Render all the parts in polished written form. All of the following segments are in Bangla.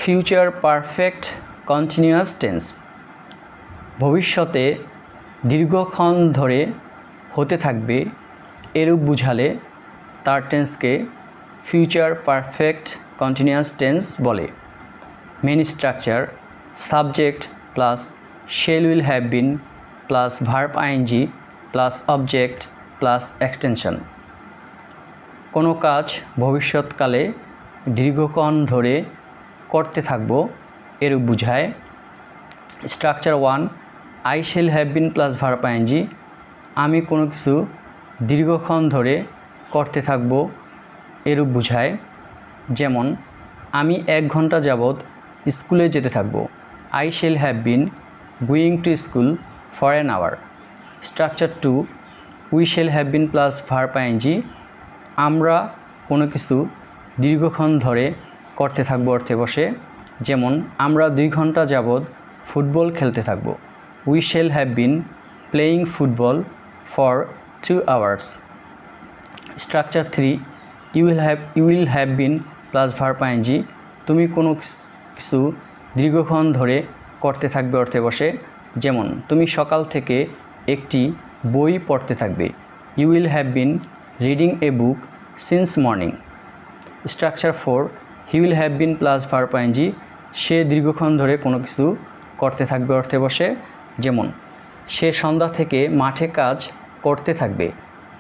ফিউচার পারফেক্ট কন্টিনিউয়াস টেন্স ভবিষ্যতে দীর্ঘক্ষণ ধরে হতে থাকবে এরূপ বুঝালে তার টেন্সকে ফিউচার পারফেক্ট কন্টিনিউয়াস টেন্স বলে। Main structure subject plus shall will have been plus verb ING plus object plus extension. কোনো কাজ ভবিষ্যৎকালে দীর্ঘক্ষণ ধরে করতে থাকব এরূপ বুঝায়। Structure 1 I shall have been plus verb ING, আমি কোনো কিছু দীর্ঘক্ষণ ধরে করতে থাকব এরূপ বুঝায়। যেমন আমি 1 ঘন্টা যাবৎ স্কুলে যেতে থাকব। I shall have been going to school for an hour. Structure 2 we shall have been plus verb ING, আমরা কোনো কিছু দীর্ঘক্ষণ ধরে করতে থাকবো অর্থে বসে। যেমন আমরা 2 ঘন্টা যাবৎ ফুটবল খেলতে থাকব। We shall have been playing football for 2 hours. Structure 3 you will have been plus verb ING, তুমি কোনো কিছু দীর্ঘক্ষণ ধরে করতে থাকবে অর্থে বসে। যেমন তুমি সকাল থেকে একটি বই পড়তে থাকবে। You will have been reading a book since morning. Structure 4 he will have been plus verb ING, সে দীর্ঘক্ষণ ধরে কোনো কিছু করতে থাকবে অর্থে বসে। যেমন সে সন্ধ্যা থেকে মাঠে কাজ করতে থাকবে।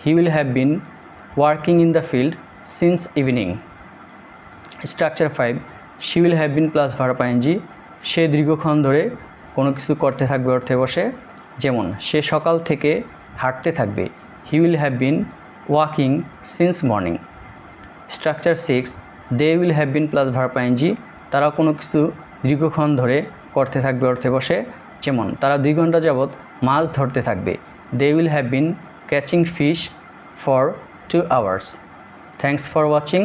He will have been working in the field since evening. Structure 5 she will have been plus verb ING, সে দীর্ঘক্ষণ ধরে কোনো কিছু করতে থাকবে অর্থে বসে। যেমন সে সকাল থেকে হাঁটতে থাকবে। He will have been walking since morning. Structure 6 they will have been plus verb ING, তারা কোনো কিছু দীর্ঘক্ষণ ধরে করতে থাকবে অর্থে বসে। যেমন তারা 2 ঘন্টা যাবৎ মাছ ধরতে থাকবে। They will have been catching fish for 2 hours. Thanks for watching.